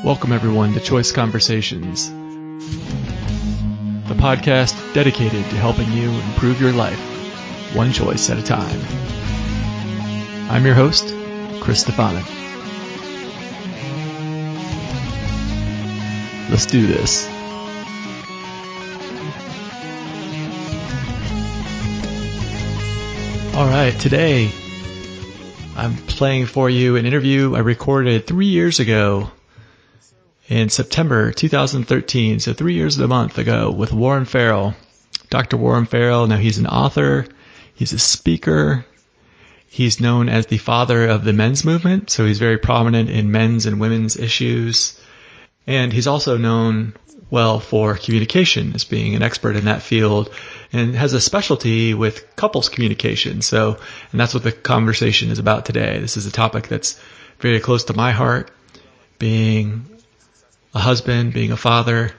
Welcome everyone to Choice Conversations, the podcast dedicated to helping you improve your life, one choice at a time. I'm your host, Chris Stefanik. Let's do this. All right, today I'm playing for you an interview I recorded 3 years ago in September 2013, so 3 years and a month ago, with Warren Farrell. Dr. Warren Farrell, now he's an author, he's a speaker, he's known as the father of the men's movement, so he's very prominent in men's and women's issues. And he's also known well for communication, as being an expert in that field, and has a specialty with couples communication. And that's what the conversation is about today. This is a topic that's very close to my heart, being a husband, being a father,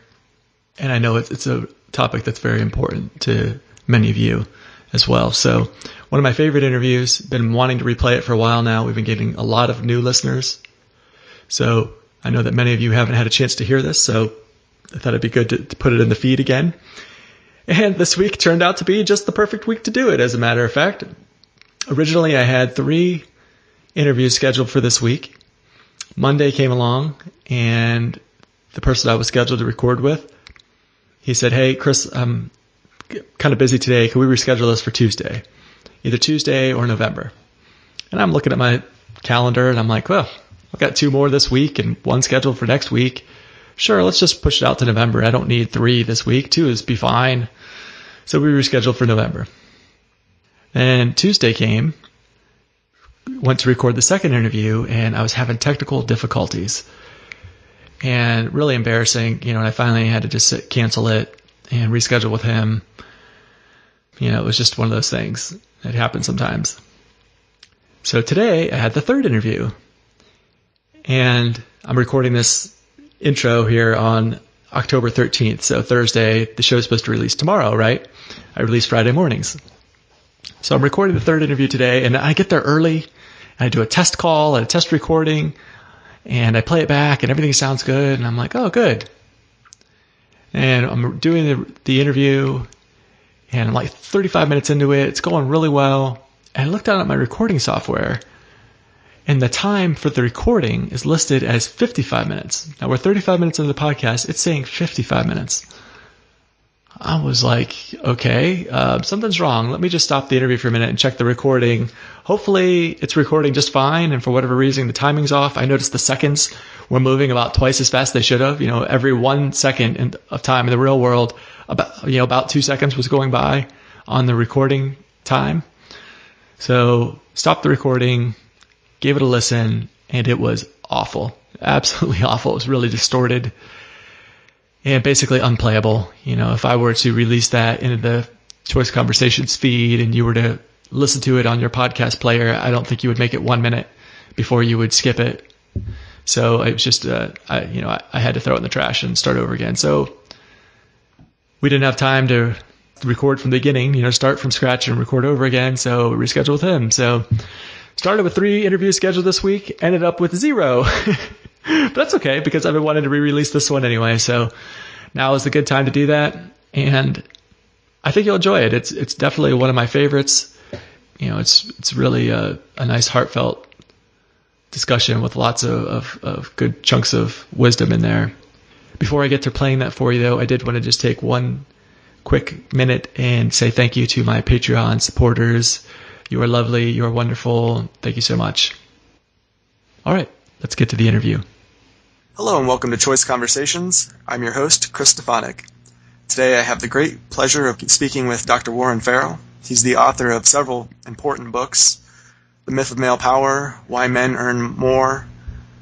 and I know it's a topic that's very important to many of you as well. So one of my favorite interviews, been wanting to replay it for a while now. We've been getting a lot of new listeners. So I know that many of you haven't had a chance to hear this, so I thought it'd be good to put it in the feed again. And this week turned out to be just the perfect week to do it, as a matter of fact. Originally, I had 3 interviews scheduled for this week. Monday came along, and the person I was scheduled to record with, he said, "Hey, Chris, I'm kind of busy today. Can we reschedule this for Tuesday? Either Tuesday or November?" And I'm looking at my calendar, and I'm like, well, I've got 2 more this week and 1 scheduled for next week. Sure, let's just push it out to November. I don't need 3 this week. 2 is be fine. So we rescheduled for November. And Tuesday came, went to record the second interview, and I was having technical difficulties. And really embarrassing, and I finally had to just cancel it and reschedule with him. It was just one of those things that happen sometimes. So today I had the third interview, and I'm recording this intro here on October 13th. So Thursday, the show's supposed to release tomorrow, right? I release Friday mornings. So I'm recording the third interview today, and I get there early, and I do a test call and a test recording, and I play it back, and everything sounds good, and I'm like, oh, good. And I'm doing the interview, and I'm like 35 minutes into it. It's going really well. And I looked down at my recording software, and the time for the recording is listed as 55 minutes. Now, we're 35 minutes into the podcast. It's saying 55 minutes. I was like, okay, something's wrong. Let me just stop the interview for a minute and check the recording. Hopefully it's recording just fine, and for whatever reason the timing's off. I noticed the seconds were moving about twice as fast as they should have. Every 1 second of time in the real world, about 2 seconds was going by on the recording time. So stopped the recording, gave it a listen, and it was awful. Absolutely awful. It was really distorted and basically unplayable. If I were to release that into the Choice Conversations feed and you were to listen to it on your podcast player, I don't think you would make it 1 minute before you would skip it. So it was just, I had to throw it in the trash and start over again. So we didn't have time to record from the beginning, start from scratch and record over again. So we rescheduled with him. So started with 3 interviews scheduled this week, ended up with 0. But that's okay, because I've been wanting to re-release this one anyway. So now is a good time to do that. And I think you'll enjoy it. It's definitely one of my favorites. It's really a nice heartfelt discussion with lots of good chunks of wisdom in there. Before I get to playing that for you, though, I did want to just take 1 quick minute and say thank you to my Patreon supporters. You are lovely. You are wonderful. Thank you so much. All right, let's get to the interview. Hello and welcome to Choice Conversations. I'm your host, Chris Stefanik. Today I have the great pleasure of speaking with Dr. Warren Farrell. He's the author of several important books: The Myth of Male Power, Why Men Earn More,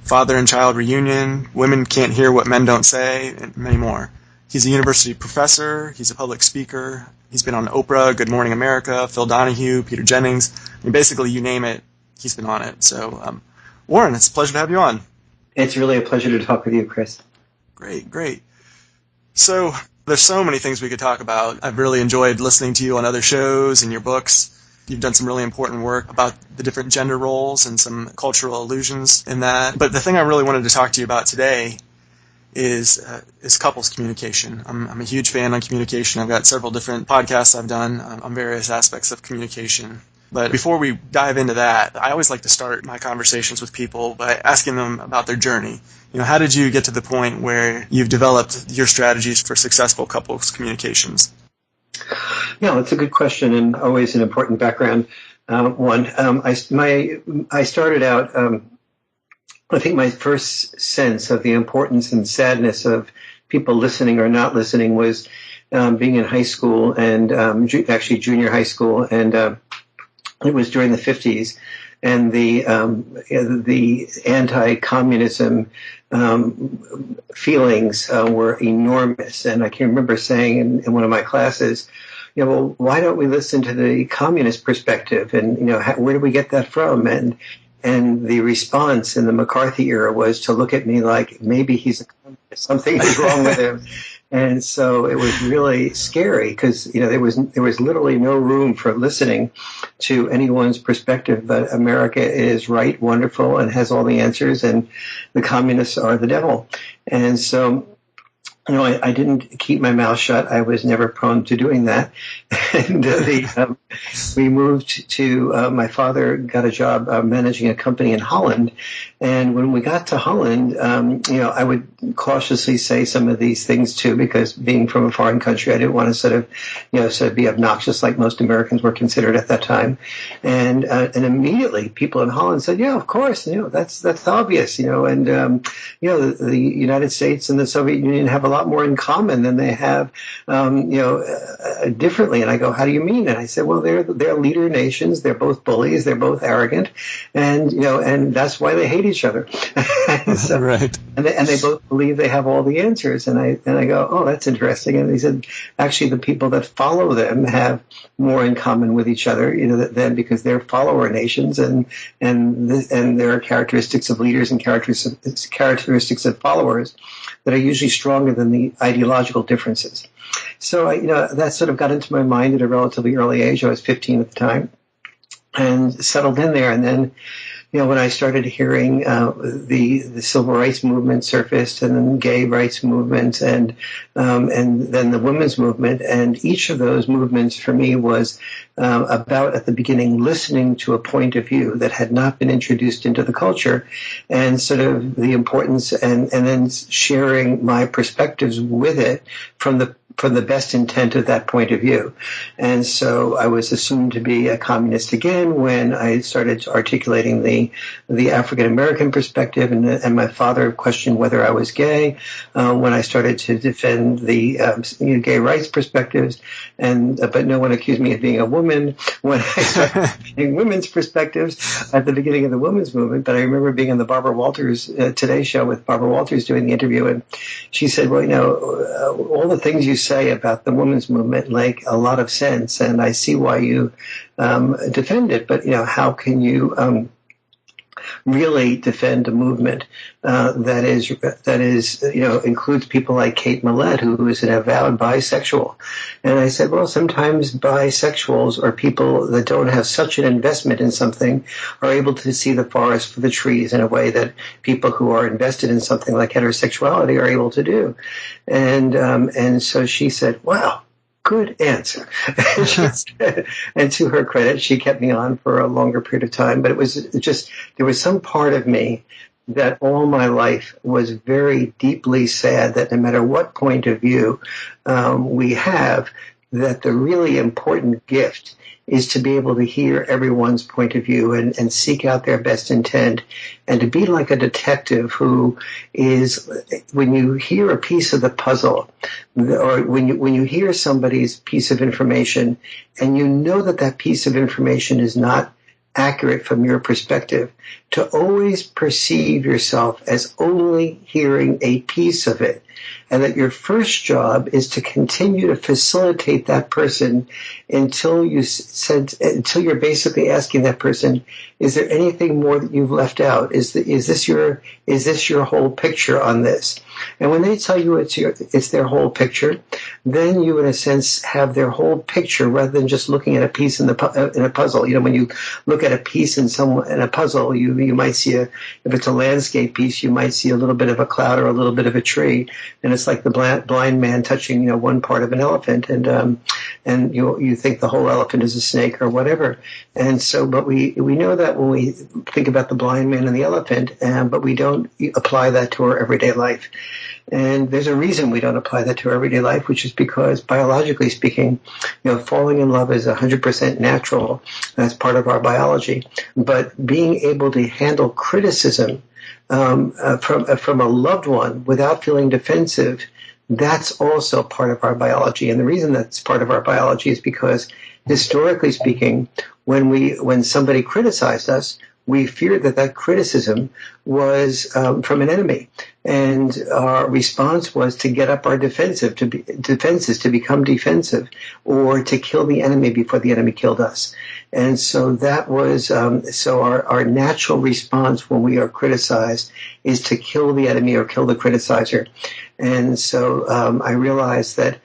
Father and Child Reunion, Women Can't Hear What Men Don't Say, and many more. He's a university professor. He's a public speaker. He's been on Oprah, Good Morning America, Phil Donahue, Peter Jennings. Basically, you name it, he's been on it. So, Warren, it's a pleasure to have you on. It's really a pleasure to talk with you, Chris. Great. So there's so many things we could talk about. I've really enjoyed listening to you on other shows and your books. You've done some really important work about the different gender roles and some cultural allusions in that. But the thing I really wanted to talk to you about today is couples communication. I'm a huge fan on communication. I've got several different podcasts I've done on various aspects of communication. But before we dive into that, I always like to start my conversations with people by asking them about their journey. How did you get to the point where you've developed your strategies for successful couples communications? Yeah, that's a good question and always an important background one. I started out. I think my first sense of the importance and sadness of people listening or not listening was being in high school and actually junior high school, and it was during the 50s, and the anti-communism feelings were enormous. And I can remember saying in one of my classes, well, why don't we listen to the communist perspective? And where do we get that from? And the response in the McCarthy era was to look at me like maybe he's a communist, something is wrong with him. And so it was really scary because there was literally no room for listening to anyone's perspective. But America is right, wonderful, and has all the answers, and the communists are the devil. And so I didn't keep my mouth shut. I was never prone to doing that. And we moved to, my father got a job managing a company in Holland. And when we got to Holland, I would cautiously say some of these things too, because being from a foreign country, I didn't want to sort of be obnoxious like most Americans were considered at that time. And immediately people in Holland said, yeah, of course, that's obvious, and the United States and the Soviet Union have a lot more in common than they have, differently. And I go, how do you mean? And I said, well, they're leader nations. They're both bullies. They're both arrogant. And, and that's why they hate each other. So, right. And they both believe they have all the answers. And I go, oh, that's interesting. And he said, actually, the people that follow them have more in common with each other, than because they're follower nations, and there are characteristics of leaders and characteristics of followers that are usually stronger than the ideological differences. So that sort of got into my mind at a relatively early age. I was 15 at the time, and settled in there. And then, when I started hearing the civil rights movement surfaced, and then gay rights movement, and then the women's movement, and each of those movements for me was about, at the beginning, listening to a point of view that had not been introduced into the culture, and sort of the importance, and then sharing my perspectives with it from the best intent of that point of view. And so I was assumed to be a communist again when I started articulating the African-American perspective, and my father questioned whether I was gay, when I started to defend the gay rights perspectives, but no one accused me of being a woman when I started defending women's perspectives at the beginning of the women's movement. But I remember being on the Barbara Walters Today Show with Barbara Walters doing the interview, and she said, well, all the things you say about the women's movement make a lot of sense, and I see why you defend it, but how can you really defend a movement that is includes people like Kate Millett, who is an avowed bisexual? And I said, well, sometimes bisexuals, or people that don't have such an investment in something, are able to see the forest for the trees in a way that people who are invested in something like heterosexuality are able to do. And so she said, wow, good answer. And to her credit, she kept me on for a longer period of time. But it was just, there was some part of me that all my life was very deeply sad that no matter what point of view we have, that the really important gift is to be able to hear everyone's point of view and seek out their best intent, and to be like a detective who is, when you hear a piece of the puzzle, or when you hear somebody's piece of information, and you know that piece of information is not accurate from your perspective, to always perceive yourself as only hearing a piece of it, and that your first job is to continue to facilitate that person until you're basically asking that person, is there anything more that you've left out? Is this your whole picture on this? And when they tell you it's their whole picture, then you, in a sense, have their whole picture rather than just looking at a piece in a puzzle. When you look at a piece in a puzzle, you You might see if it's a landscape piece, you might see a little bit of a cloud or a little bit of a tree, and it's like the blind man touching, one part of an elephant, and you think the whole elephant is a snake or whatever. And so, but we know that when we think about the blind man and the elephant, but we don't apply that to our everyday life. And there's a reason we don't apply that to our everyday life, which is because biologically speaking, falling in love is 100% natural. That's part of our biology. But being able to handle criticism from a loved one without feeling defensive, that's also part of our biology. And the reason that's part of our biology is because historically speaking, when somebody criticized us, we feared that criticism was from an enemy, and our response was to get up our defenses, to become defensive, or to kill the enemy before the enemy killed us. And so that was our natural response when we are criticized is to kill the enemy or kill the criticizer. And so I realized that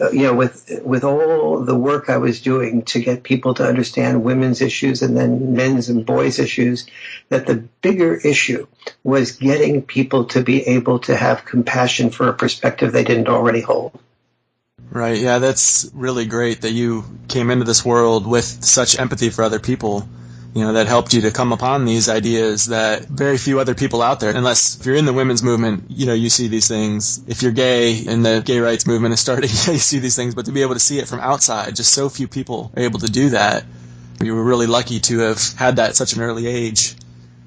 with all the work I was doing to get people to understand women's issues and then men's and boys' issues, that the bigger issue was getting people to be able to have compassion for a perspective they didn't already hold. Right, yeah, that's really great that you came into this world with such empathy for other people, that helped you to come upon these ideas that very few other people out there, unless if you're in the women's movement, you see these things. If you're gay and the gay rights movement is starting, you see these things, but to be able to see it from outside, just so few people are able to do that. You were really lucky to have had that at such an early age.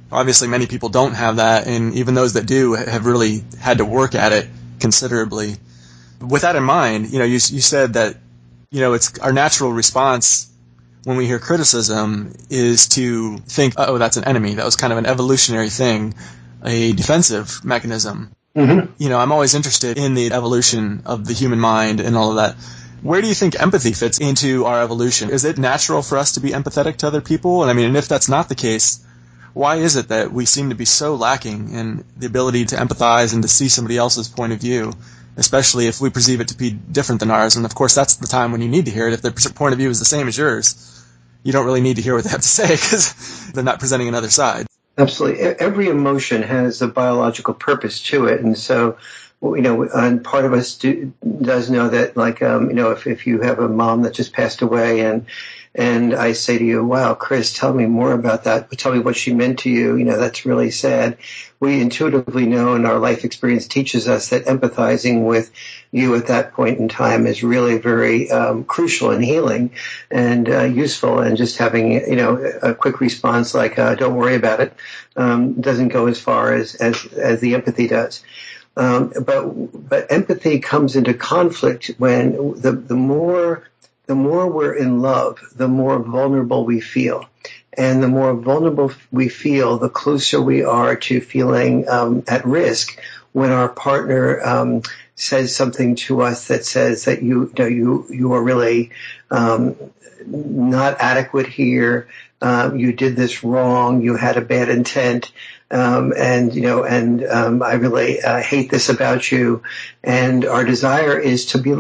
Obviously, many people don't have that, and even those that do have really had to work at it considerably. With that in mind, you said that, it's our natural response when we hear criticism is to think, oh, that's an enemy. That was kind of an evolutionary thing, a defensive mechanism. Mm-hmm. I'm always interested in the evolution of the human mind and all of that. Where do you think empathy fits into our evolution? Is it natural for us to be empathetic to other people? And if that's not the case, why is it that we seem to be so lacking in the ability to empathize and to see somebody else's point of view, especially if we perceive it to be different than ours? And of course, that's the time when you need to hear it. If their point of view is the same as yours, you don't really need to hear what they have to say because they're not presenting another side. Absolutely. Every emotion has a biological purpose to it. And so, and part of us does know that, if you have a mom that just passed away and I say to you, wow, Chris, tell me more about that. Tell me what she meant to you. That's really sad. We intuitively know, and our life experience teaches us that empathizing with you at that point in time is really very crucial and healing and useful. And just having, a quick response like, don't worry about it, doesn't go as far as the empathy does. But empathy comes into conflict when the more we're in love, the more vulnerable we feel. And the more vulnerable we feel, the closer we are to feeling at risk when our partner says something to us that says that you are really not adequate here. You did this wrong. You had a bad intent. I really hate this about you. And our desire is to be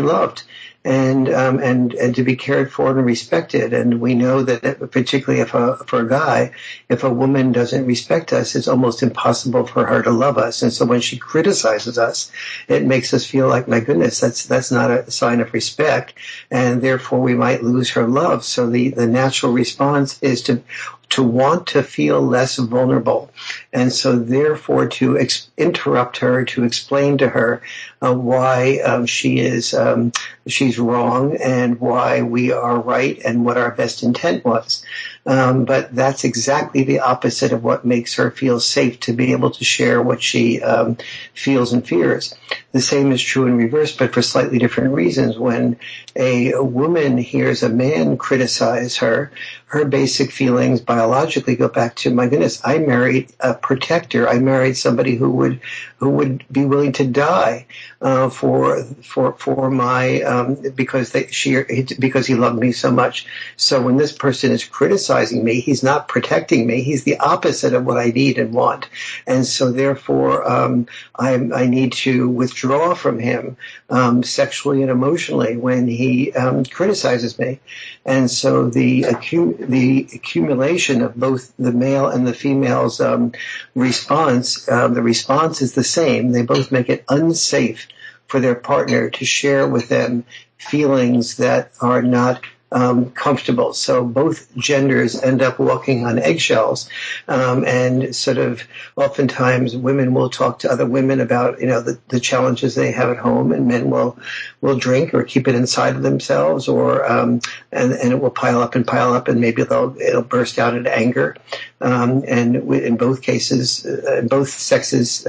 loved. And to be cared for and respected. And we know that particularly for a guy, if a woman doesn't respect us, it's almost impossible for her to love us. And so when she criticizes us, it makes us feel like, my goodness, that's not a sign of respect. And therefore we might lose her love. So the natural response is to want to feel less vulnerable. And so therefore to interrupt her, to explain to her why she's wrong and why we are right and what our best intent was. But that's exactly the opposite of what makes her feel safe to be able to share what she feels and fears. The same is true in reverse, but for slightly different reasons. When a woman hears a man criticize her, her basic feelings biologically go back to, my goodness, I married a protector. I married somebody who would be willing to die for my because he loved me so much. So when this person is criticized criticizing me. He's not protecting me. He's the opposite of what I need and want. And so therefore, I need to withdraw from him sexually and emotionally when he criticizes me. And so the accumulation of both the male and the female's response, the response is the same. They both make it unsafe for their partner to share with them feelings that are not comfortable. So both genders end up walking on eggshells, and sort of oftentimes women will talk to other women about, the challenges they have at home, and men will drink or keep it inside of themselves, or and it will pile up, and maybe it'll burst out into anger. And in both cases, in both sexes,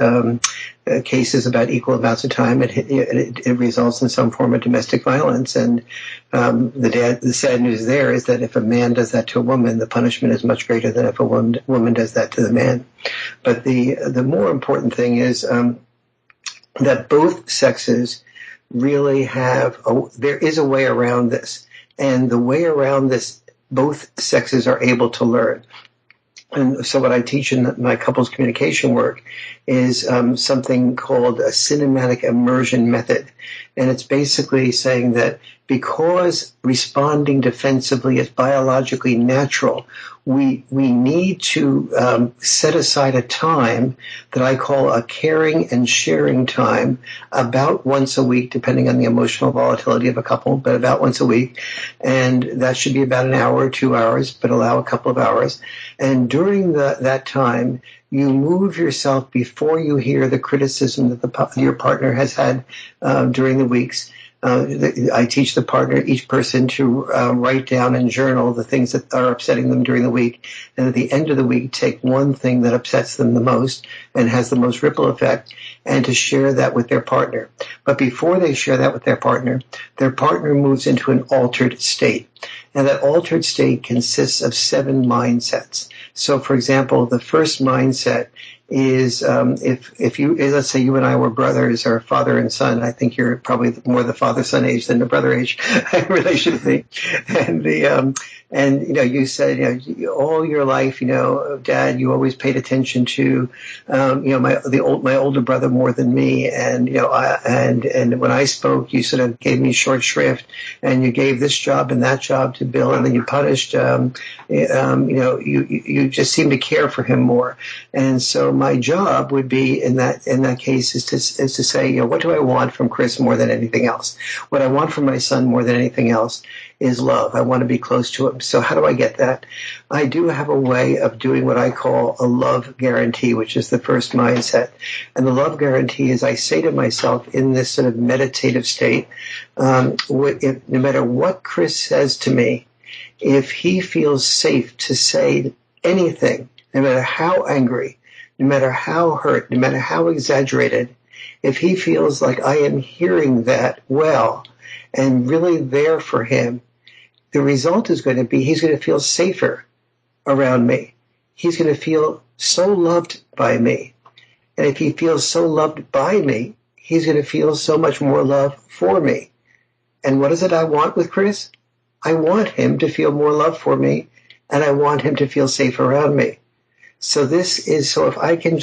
cases about equal amounts of time, it results in some form of domestic violence. And the sad news there is that if a man does that to a woman, the punishment is much greater than if a woman does that to the man. But the more important thing is that both sexes really there is a way around this. And the way around this, both sexes are able to learn. And so what I teach in my couples communication work is something called a cinematic immersion method. And it's basically saying that because responding defensively is biologically natural, we need to set aside a time that I call a caring and sharing time, about once a week, depending on the emotional volatility of a couple, but about once a week. And that should be about an hour or 2 hours, but allow a couple of hours. And during that time, you move yourself before you hear the criticism that your partner has had during the weeks. I teach each person to write down and journal the things that are upsetting them during the week. And at the end of the week, take one thing that upsets them the most and has the most ripple effect, and to share that with their partner. But before they share that with their partner moves into an altered state. And that altered state consists of 7 mindsets. So, for example, the first mindset is if you, let's say you and I were brothers or father and son. I think you're probably more the father-son age than the brother age relation to me. And you said, all your life, Dad, you always paid attention to, my older brother more than me. And, and when I spoke, you sort of gave me short shrift, and you gave this job and that job to Bill, and then you punished, you just seemed to care for him more. And so my job would be in that case is to say, what do I want from Chris more than anything else? What I want from my son more than anything else is love. I want to be close to him. So how do I get that? I do have a way of doing what I call a love guarantee, which is the first mindset. And the love guarantee is I say to myself in this sort of meditative state, no matter what Chris says to me, if he feels safe to say anything, no matter how angry, no matter how hurt, no matter how exaggerated, if he feels like I am hearing that well and really there for him, the result is going to be he's going to feel safer around me. He's going to feel so loved by me. And if he feels so loved by me, he's going to feel so much more love for me. And what is it I want with Chris? I want him to feel more love for me, and I want him to feel safe around me. So if I can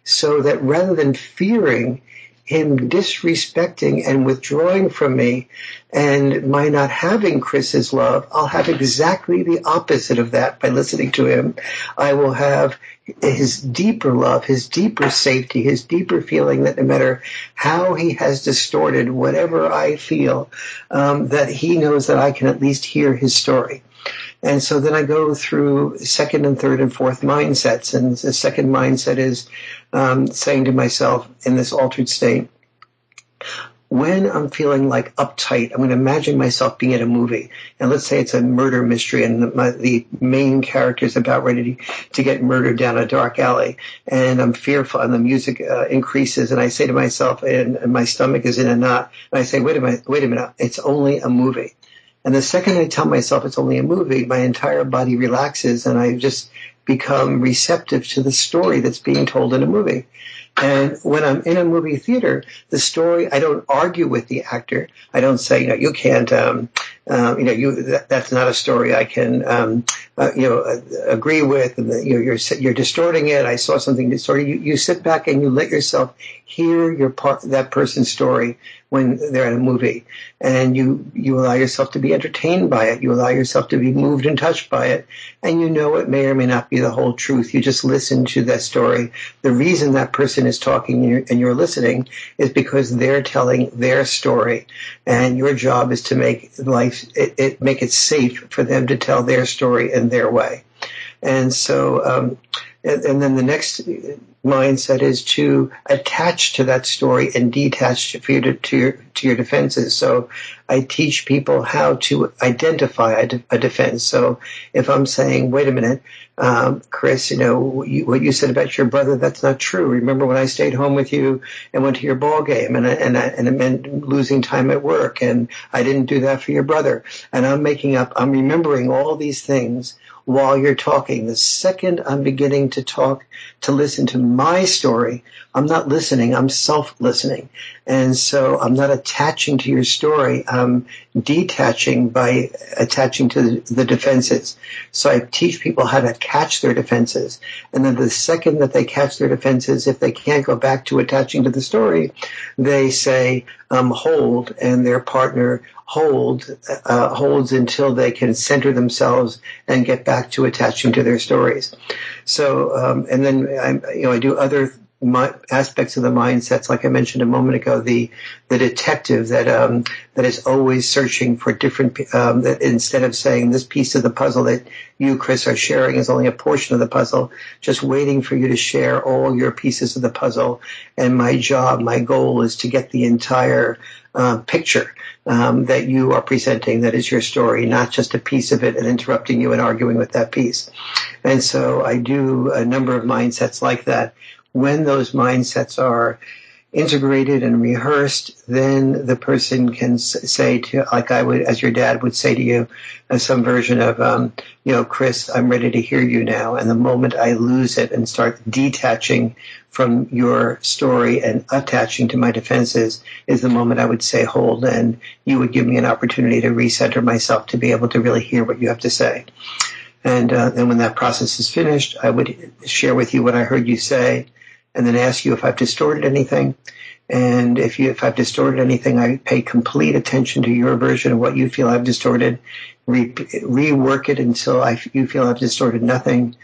so that rather than fearing him disrespecting and withdrawing from me and my not having Chris's love, I'll have exactly the opposite of that by listening to him. I will have his deeper love, his deeper safety, his deeper feeling that no matter how he has distorted whatever I feel, that he knows that I can at least hear his story. And so then I go through second and third and fourth mindsets. And the second mindset is saying to myself in this altered state, when I'm feeling like uptight, I'm going to imagine myself being in a movie. And let's say it's a murder mystery and the main character is about ready to get murdered down a dark alley. And I'm fearful and the music increases. And I say to myself, and my stomach is in a knot. And I say, wait a minute, it's only a movie. And the second I tell myself it's only a movie, my entire body relaxes and I just become receptive to the story that's being told in a movie. And when I'm in a movie theater, the story, I don't argue with the actor. I don't say, you can't, that's not a story I can agree with, and you're distorting it. I saw something distorted. You sit back and you let yourself hear that person's story when they're in a movie, and you allow yourself to be entertained by it. You allow yourself to be moved and touched by it, and it may or may not be the whole truth. You just listen to that story. The reason that person is talking and you're listening is because they're telling their story, and your job is to make it safe for them to tell their story in their way. And so, and then the next mindset is to attach to that story and detach to your defenses. So I teach people how to identify a defense. So if I'm saying, wait a minute, Chris, what you said about your brother, that's not true. Remember when I stayed home with you and went to your ball game, and it meant losing time at work, and I didn't do that for your brother. And I'm remembering all these things while you're talking. The second I'm beginning to listen to my story, I'm not listening, I'm self-listening. And so I'm not attaching to your story, I'm detaching by attaching to the defenses. So I teach people how to catch their defenses. And then the second that they catch their defenses, if they can't go back to attaching to the story, they say, hold, and their partner holds until they can center themselves and get back to attaching to their stories. So, and then I do other aspects of the mindsets, like I mentioned a moment ago, the detective that is always searching for different, that instead of saying this piece of the puzzle that you, Chris, are sharing is only a portion of the puzzle, just waiting for you to share all your pieces of the puzzle. And my goal is to get the entire picture that you are presenting, that is your story, not just a piece of it and interrupting you and arguing with that piece. And so I do a number of mindsets like that. When those mindsets are integrated and rehearsed, then the person can say to, like I would, as your dad would say to you, some version of, Chris, I'm ready to hear you now. And the moment I lose it and start detaching from your story and attaching to my defenses is the moment I would say hold, and you would give me an opportunity to recenter myself to be able to really hear what you have to say. And then when that process is finished, I would share with you what I heard you say, and then ask you if I've distorted anything. And if I've distorted anything, I pay complete attention to your version of what you feel I've distorted, rework it until you feel I've distorted nothing,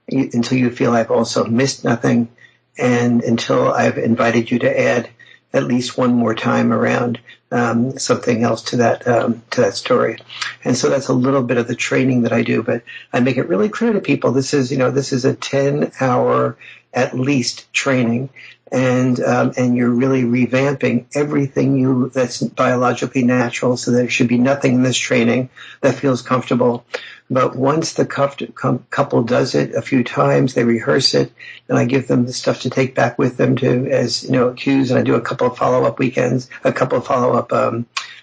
until you feel I've also missed nothing, and until I've invited you to add at least one more time around something else to that story. And so that's a little bit of the training that I do, but I make it really clear to people this is a 10-hour at least training, and you're really revamping everything that's biologically natural, so there should be nothing in this training that feels comfortable. But once the couple does it a few times, they rehearse it, and I give them the stuff to take back with them as cues, and I do a couple of follow-up weekends, a couple of follow-up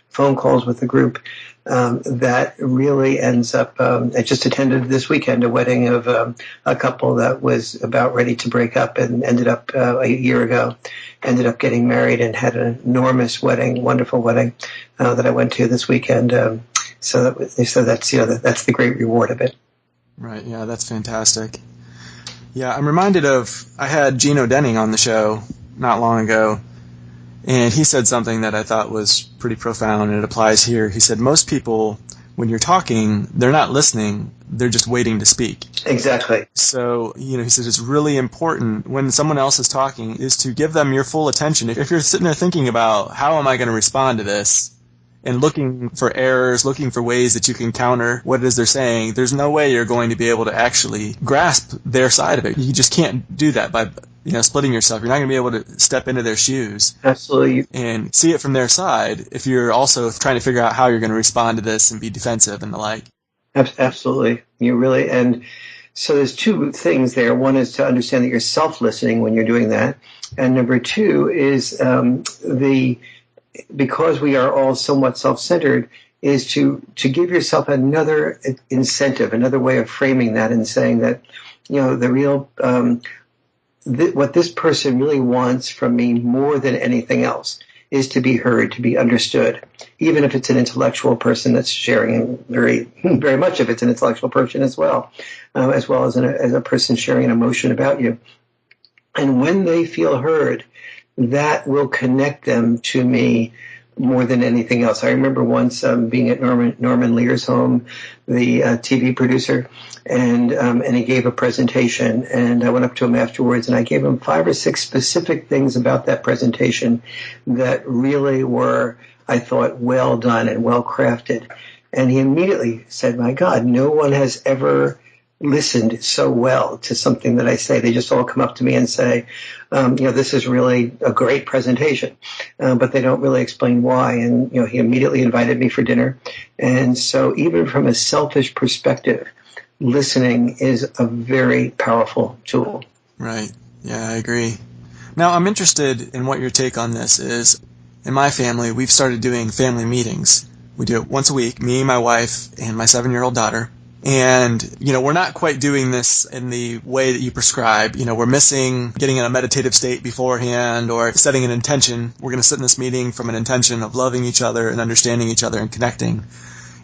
phone calls with the group. That really ends up, I just attended this weekend a wedding of a couple that was about ready to break up and ended up a year ago, ended up getting married and had an enormous wedding, wonderful wedding that I went to this weekend. So that's the great reward of it. Right. Yeah, that's fantastic. Yeah, I'm reminded I had Gino Denning on the show not long ago, and he said something that I thought was pretty profound, and it applies here. He said, most people, when you're talking, they're not listening, they're just waiting to speak. Exactly. So, he said it's really important when someone else is talking is to give them your full attention. If you're sitting there thinking about how am I going to respond to this, and looking for errors, looking for ways that you can counter what it is they're saying, there's no way you're going to be able to actually grasp their side of it. You just can't do that by splitting yourself. You're not going to be able to step into their shoes. Absolutely. And see it from their side if you're also trying to figure out how you're going to respond to this and be defensive and the like. Absolutely. You really, and so there's two things there. One is to understand that you're self-listening when you're doing that. And number two is because we are all somewhat self-centered, is to give yourself another incentive, another way of framing that and saying that, the real, what this person really wants from me more than anything else is to be heard, to be understood, even if it's an intellectual person that's sharing, and very much if it's an intellectual person as well as a person sharing an emotion about you. And when they feel heard, that will connect them to me more than anything else. I remember once being at Norman Lear's home, the TV producer, and he gave a presentation, and I went up to him afterwards, and I gave him 5 or 6 specific things about that presentation that really were, I thought, well done and well crafted. And he immediately said, "My God, no one has ever listened so well to something that I say." They just all come up to me and say, this is really a great presentation, but they don't really explain why. And, he immediately invited me for dinner. And so even from a selfish perspective, listening is a very powerful tool. Right. Yeah, I agree. Now, I'm interested in what your take on this is. In my family, we've started doing family meetings. We do it once a week, me, my wife, and my 7-year-old daughter. And, we're not quite doing this in the way that you prescribe. We're missing getting in a meditative state beforehand or setting an intention. We're going to sit in this meeting from an intention of loving each other and understanding each other and connecting.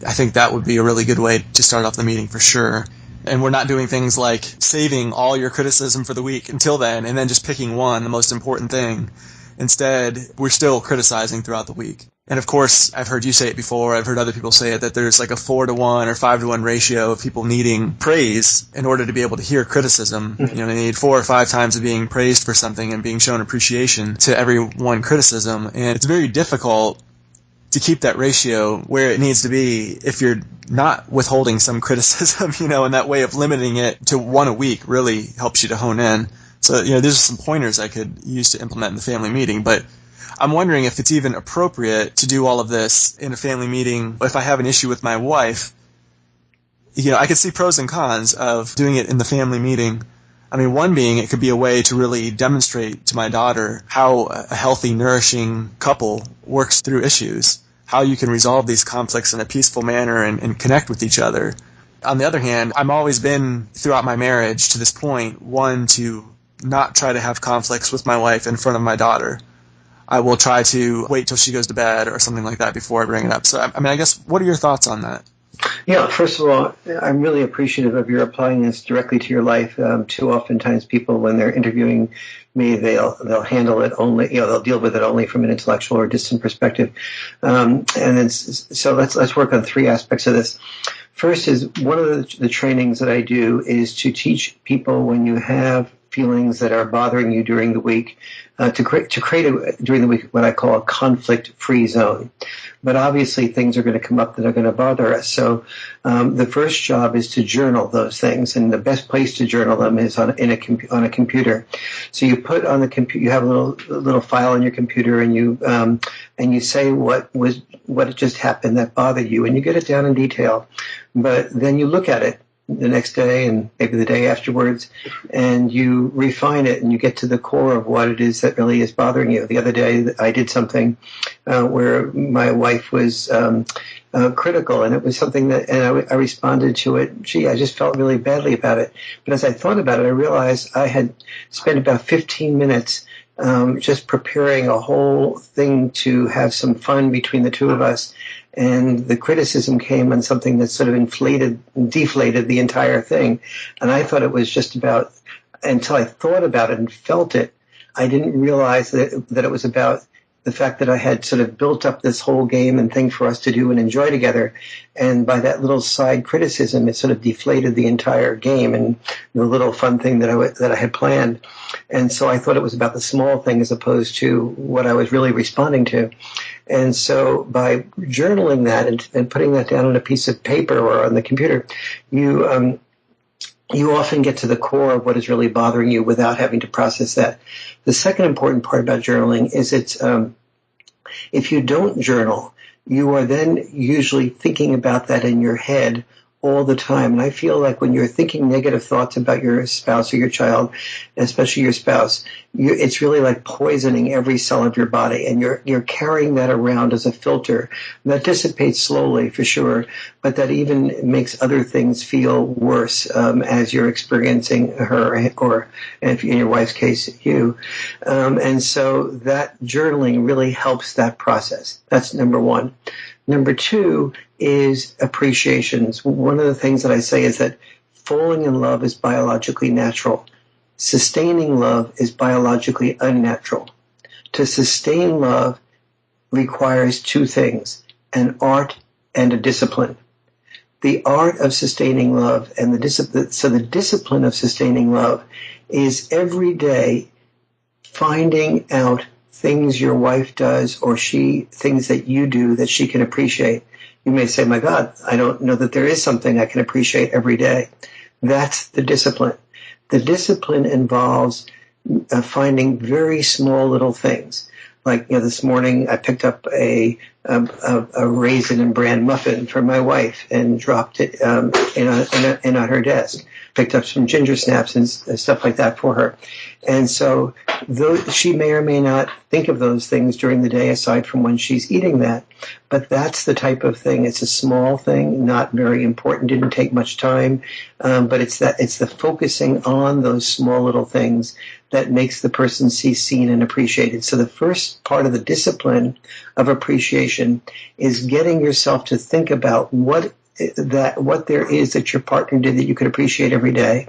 I think that would be a really good way to start off the meeting for sure. And we're not doing things like saving all your criticism for the week until then and then just picking one, the most important thing. Instead, we're still criticizing throughout the week. And of course, I've heard you say it before, I've heard other people say it, that there's like a 4-to-1 or 5-to-1 ratio of people needing praise in order to be able to hear criticism. They need 4 or 5 times of being praised for something and being shown appreciation to every one criticism. And it's very difficult to keep that ratio where it needs to be if you're not withholding some criticism, and that way of limiting it to 1 a week really helps you to hone in. So, there's some pointers I could use to implement in the family meeting, but I'm wondering if it's even appropriate to do all of this in a family meeting. If I have an issue with my wife, I could see pros and cons of doing it in the family meeting. I mean, one being it could be a way to really demonstrate to my daughter how a healthy, nourishing couple works through issues, how you can resolve these conflicts in a peaceful manner and connect with each other. On the other hand, I've always been, throughout my marriage to this point, one to not try to have conflicts with my wife in front of my daughter. I will try to wait till she goes to bed or something like that before I bring it up. So, I guess, what are your thoughts on that? Yeah, first of all, I'm really appreciative of your applying this directly to your life. Too oftentimes people, when they're interviewing me, they'll handle it only, they'll deal with it only from an intellectual or distant perspective. So let's work on 3 aspects of this. First is one of the trainings that I do is to teach people when you have feelings that are bothering you during the week, to create during the week what I call a conflict-free zone. But obviously things are going to come up that are going to bother us. So the first job is to journal those things, and the best place to journal them is on a computer. So you put on the computer, you have a little file on your computer, and you say what just happened that bothered you, and you get it down in detail. But then you look at it the next day and maybe the day afterwards, and you refine it and you get to the core of what it is that really is bothering you. The other day I did something where my wife was critical, and it was something that, and I responded to it. I just felt really badly about it. But as I thought about it, I realized I had spent about 15 minutes just preparing a whole thing to have some fun between the two of us. And the criticism came on something that sort of deflated the entire thing. And I thought it was just about, until I thought about it and felt it, I didn't realize that it was about the fact that I had sort of built up this whole game and thing for us to do and enjoy together. And by that little side criticism, it sort of deflated the entire game and the little fun thing that I had planned. And so I thought it was about the small thing as opposed to what I was really responding to. And so by journaling that and putting that down on a piece of paper or on the computer, you often get to the core of what is really bothering you without having to process that. The second important part about journaling is if you don't journal, you are then usually thinking about that in your head all the time. And I feel like when you're thinking negative thoughts about your spouse or your child, especially your spouse, it's really like poisoning every cell of your body, and you're carrying that around as a filter. And that dissipates slowly, for sure, but that even makes other things feel worse as you're experiencing her, or if in your wife's case, you. And so that journaling really helps that process. That's number one. Number two is appreciations. One of the things that I say is that falling in love is biologically natural. Sustaining love is biologically unnatural. To sustain love requires two things, an art and a discipline. The art of sustaining love and the discipline of sustaining love is every day finding out things your wife does or things that you do that she can appreciate. You may say, my God, I don't know that there is something I can appreciate every day. That's the discipline. The discipline involves finding very small little things. Like, this morning I picked up a raisin and bran muffin for my wife and dropped it in on her desk. Picked up some ginger snaps and stuff like that for her. And so she may or may not think of those things during the day aside from when she's eating that. But that's the type of thing. It's a small thing, not very important, didn't take much time. But it's the focusing on those small little things that makes the person see seen and appreciated. So the first part of the discipline of appreciation is getting yourself to think about what there is that your partner did that you could appreciate every day.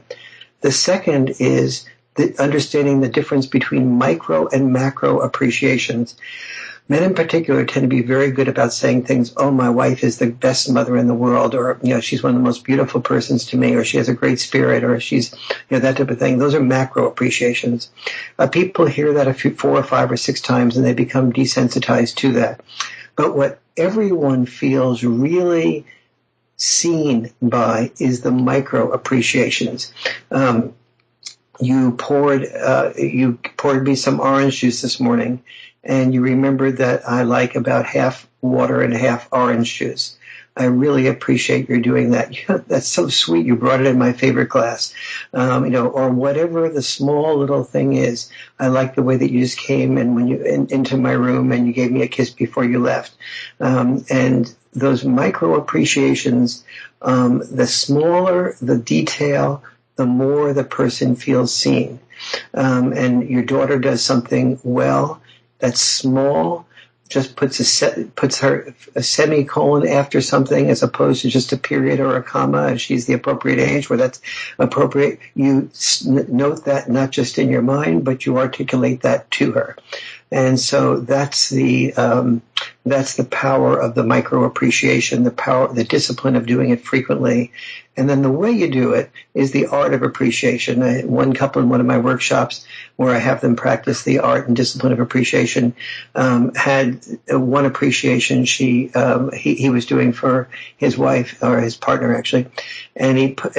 The second is understanding the difference between micro and macro appreciations. Men in particular tend to be very good about saying things, oh, my wife is the best mother in the world, or, she's one of the most beautiful persons to me, or she has a great spirit, or she's, that type of thing. Those are macro appreciations. People hear that 4 or 5 or 6 times and they become desensitized to that. But what everyone feels really seen by is the micro appreciations. You poured me some orange juice this morning, and you remembered that I like about half water and half orange juice. I really appreciate your doing that. That's so sweet. You brought it in my favorite glass, or whatever the small little thing is. I like the way that you just came and when you into my room and you gave me a kiss before you left. And those micro appreciations, the smaller the detail, the more the person feels seen. And your daughter does something well that's small, just puts her a semicolon after something as opposed to just a period or a comma, and she's the appropriate age where that's appropriate. You note that not just in your mind, but you articulate that to her. And so that's the power of the micro appreciation, the discipline of doing it frequently. And then the way you do it is the art of appreciation. One couple in one of my workshops where I have them practice the art and discipline of appreciation had one appreciation he was doing for his wife, or his partner actually, and he put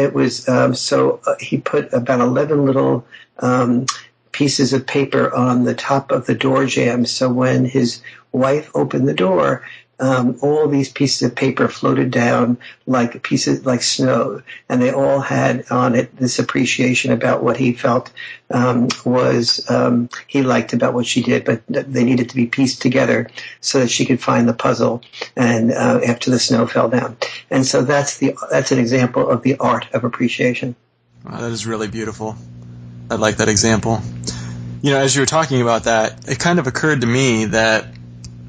about 11 little pieces of paper on the top of the door jamb. So when his wife opened the door, all these pieces of paper floated down like snow, and they all had on it this appreciation about what he felt he liked about what she did, but they needed to be pieced together so that she could find the puzzle. And after the snow fell down, and so that's an example of the art of appreciation. Wow, that is really beautiful. I like that example. As you were talking about that, it kind of occurred to me that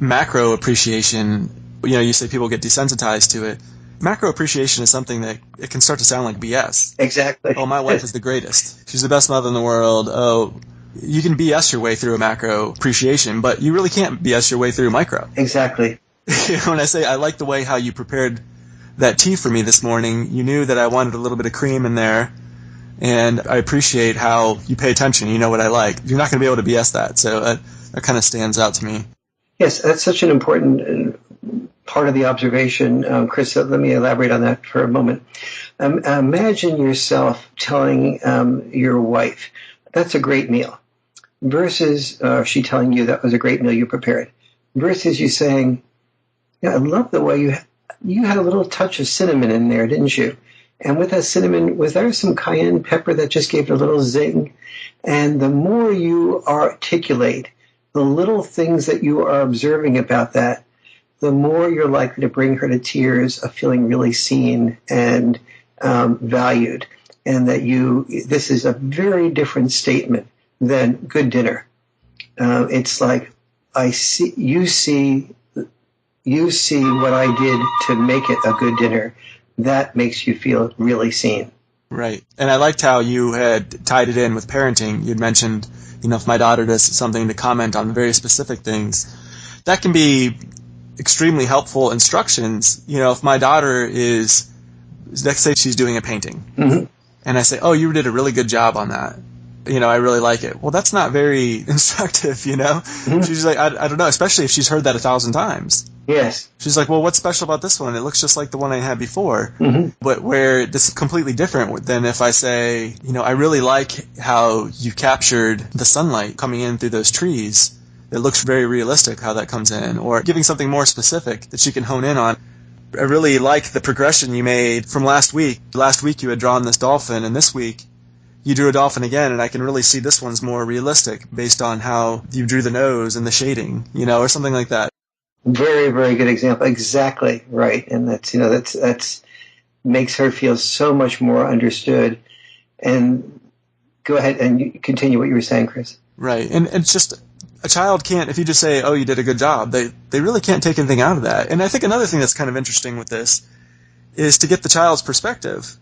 macro appreciation, you say people get desensitized to it. Macro appreciation is something that it can start to sound like BS. Exactly. Oh, my wife is the greatest. She's the best mother in the world. Oh, you can BS your way through a macro appreciation, but you really can't BS your way through micro. Exactly. When I say I like the way how you prepared that tea for me this morning, you knew that I wanted a little bit of cream in there. And I appreciate how you pay attention. You know what I like. You're not going to be able to BS that. So that kind of stands out to me. Yes, that's such an important part of the observation. Chris, let me elaborate on that for a moment. Imagine yourself telling your wife, that's a great meal, versus she telling you that was a great meal you prepared, versus you saying, I love the way you had a little touch of cinnamon in there, didn't you? And with that cinnamon, was there some cayenne pepper that just gave it a little zing? And the more you articulate the little things that you are observing about that, the more you're likely to bring her to tears of feeling really seen and valued. And that this is a very different statement than good dinner. It's like, you see what I did to make it a good dinner. That makes you feel really seen. Right. And I liked how you had tied it in with parenting. You'd mentioned, if my daughter does something, to comment on very specific things. That can be extremely helpful instructions. If my daughter let's say she's doing a painting, mm-hmm. and I say, oh, you did a really good job on that. I really like it. Well, that's not very instructive, Mm-hmm. She's like, I don't know, especially if she's heard that 1,000 times. Yes. She's like, well, what's special about this one? It looks just like the one I had before. Mm-hmm. But where this is completely different than if I say, I really like how you captured the sunlight coming in through those trees. It looks very realistic how that comes in. Or giving something more specific that she can hone in on. I really like the progression you made from last week. Last week you had drawn this dolphin, and this week you drew a dolphin again, and I can really see this one's more realistic based on how you drew the nose and the shading, or something like that. Very, very good example. Exactly right. And that's makes her feel so much more understood. And go ahead and continue what you were saying, Chris. Right. And it's just, a child can't, if you just say, oh, you did a good job, they really can't take anything out of that. And I think another thing that's kind of interesting with this is to get the child's perspective.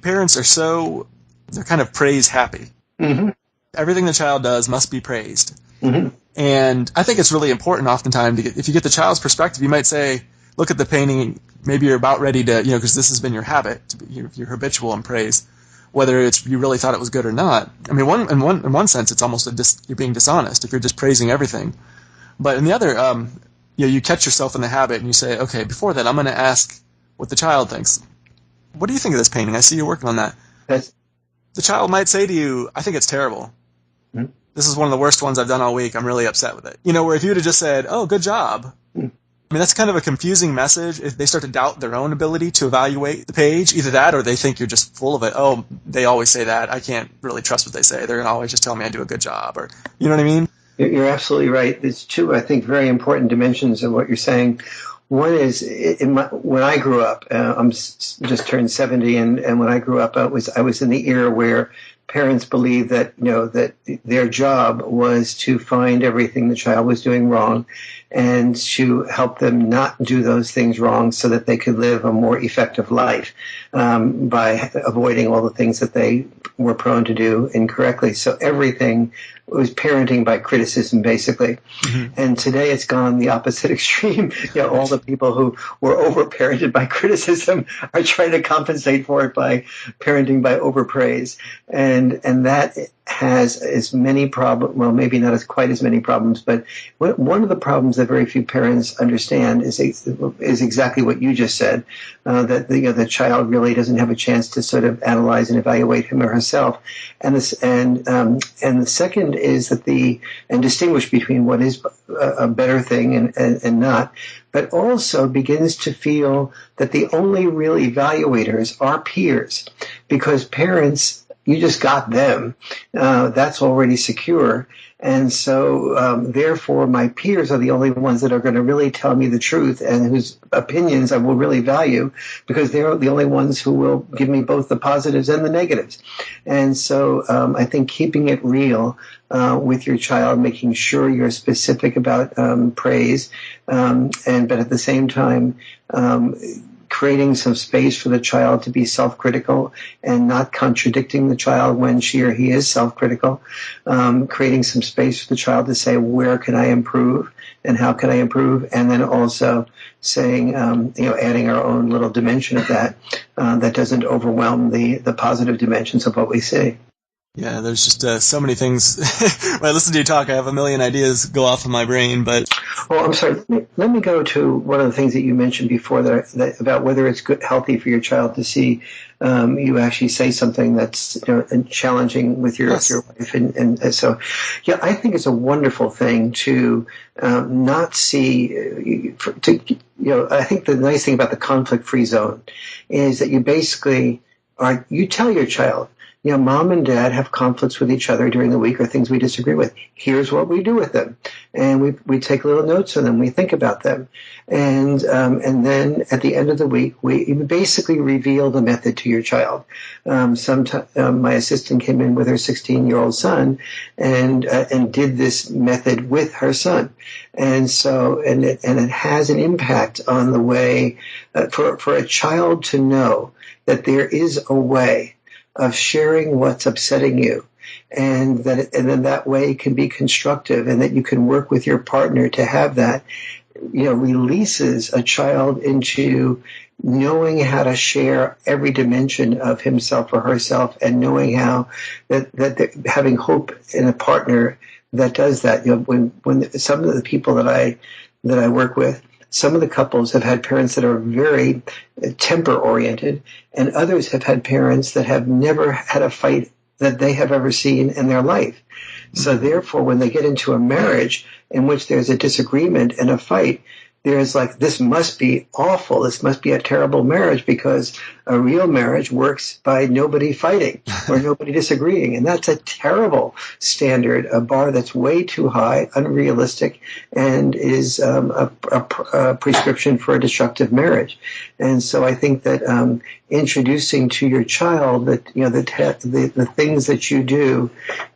Parents are they're kind of praise happy. Mm-hmm. Everything the child does must be praised. Mm-hmm. And I think it's really important oftentimes if you get the child's perspective, you might say, look at the painting, maybe you're about ready to, because this has been your habit, you're habitual in praise, whether it's you really thought it was good or not. I mean, in one sense, it's almost you're being dishonest if you're just praising everything. But in the other, you catch yourself in the habit and you say, okay, before that, I'm going to ask what the child thinks. What do you think of this painting? I see you're working on that. The child might say to you, I think it's terrible. Mm-hmm. This is one of the worst ones I've done all week. I'm really upset with it. Where if you would have just said, oh, good job. Mm-hmm. I mean, that's kind of a confusing message. If they start to doubt their own ability to evaluate the page, either that or they think you're just full of it. Oh, they always say that. I can't really trust what they say. They're going to always just tell me I do a good job. Or, you know what I mean? You're absolutely right. There's two, I think, very important dimensions of what you're saying. One is when I grew up, I'm just turned 70, and when I grew up, I was in the era where parents believed that that their job was to find everything the child was doing wrong, and to help them not do those things wrong, so that they could live a more effective life by avoiding all the things that they were prone to do incorrectly. So everything was parenting by criticism, basically. Mm-hmm. And today it's gone the opposite extreme. All the people who were over-parented by criticism are trying to compensate for it by parenting by overpraise. And that has as many problems, well, maybe not as quite as many problems, but one of the problems that very few parents understand is exactly what you just said, that the child really doesn't have a chance to sort of analyze and evaluate him or herself. And the second is that and distinguish between what is a better thing and not, but also begins to feel that the only real evaluators are peers, because parents, you just got them. That's already secure. And so, therefore, my peers are the only ones that are going to really tell me the truth and whose opinions I will really value, because they're the only ones who will give me both the positives and the negatives. And so I think keeping it real with your child, making sure you're specific about praise, but at the same time, creating some space for the child to be self-critical and not contradicting the child when she or he is self-critical, creating some space for the child to say, where can I improve and how can I improve? And then also saying, adding our own little dimension of that, that doesn't overwhelm the positive dimensions of what we see. Yeah, there's just so many things. When I listen to you talk, I have a million ideas go off in my brain, but... Oh, I'm sorry. Let me go to one of the things that you mentioned before that about whether it's good, healthy for your child to see you actually say something that's challenging with your Yes. your wife, and so yeah, I think it's a wonderful thing to not see. I think the nice thing about the conflict-free zone is that you basically you tell your child. Mom and dad have conflicts with each other during the week or things we disagree with. Here's what we do with them. And we take little notes on them. We think about them. And then at the end of the week, we basically reveal the method to your child. My assistant came in with her 16-year-old son and did this method with her son. And so, it has an impact on the way for a child to know that there is a way of sharing what's upsetting you, and then that way can be constructive, and that you can work with your partner to have that, releases a child into knowing how to share every dimension of himself or herself, and knowing how that having hope in a partner that does that. When some of the people that I work with, some of the couples have had parents that are very temper-oriented, and others have had parents that have never had a fight that they have ever seen in their life. So therefore, when they get into a marriage in which there's a disagreement and a fight, there's like, this must be awful. This must be a terrible marriage, because a real marriage works by nobody fighting or nobody disagreeing. And that's a terrible standard, a bar that's way too high, unrealistic, and is a prescription for a destructive marriage. And so I think that introducing to your child that, the things that you do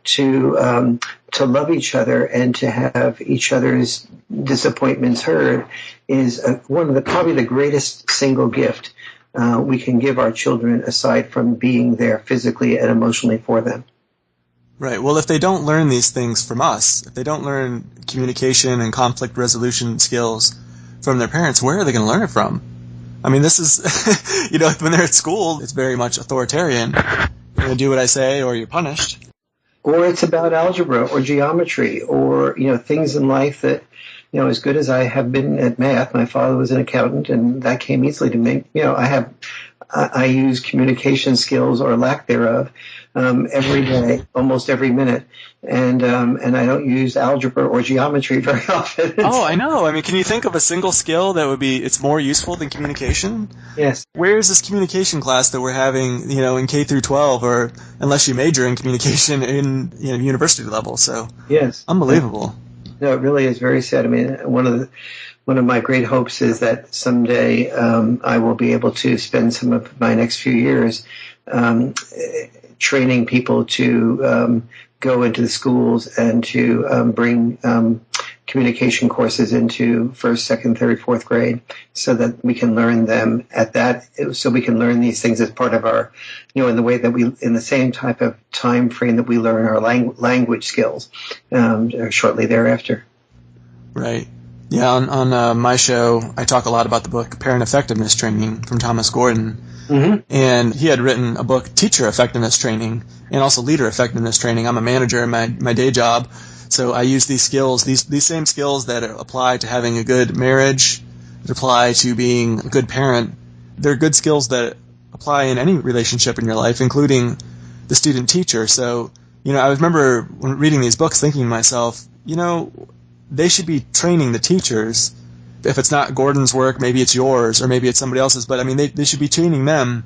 to love each other and to have each other's disappointments heard is probably the greatest single gift we can give our children, aside from being there physically and emotionally for them. Right. Well, if they don't learn these things from us, if they don't learn communication and conflict resolution skills from their parents, where are they going to learn it from? I mean, this is, when they're at school, it's very much authoritarian. You're going to do what I say or you're punished. Or it's about algebra or geometry or, things in life that, as good as I have been at math, my father was an accountant, and that came easily to me. I use communication skills or lack thereof every day, almost every minute, and I don't use algebra or geometry very often. Oh, I know. I mean, can you think of a single skill that it's more useful than communication? Yes. Where is this communication class that we're having, in K through 12, or unless you major in communication in university level? So yes, unbelievable. No, it really is very sad. I mean, one of my great hopes is that someday I will be able to spend some of my next few years training people to go into the schools and to bring communication courses into first, second, third, fourth grade, so that we can learn them so we can learn these things as part of our, in the way that in the same type of time frame that we learn our language skills shortly thereafter. Right. Yeah, on my show, I talk a lot about the book Parent Effectiveness Training from Thomas Gordon. Mm-hmm. And he had written a book, Teacher Effectiveness Training, and also Leader Effectiveness Training. I'm a manager in my day job, so I use these skills, these same skills that apply to having a good marriage, that apply to being a good parent. They're good skills that apply in any relationship in your life, including the student-teacher. So, I remember when reading these books thinking to myself, they should be training the teachers. If it's not Gordon's work, maybe it's yours, or maybe it's somebody else's, but I mean, they should be training them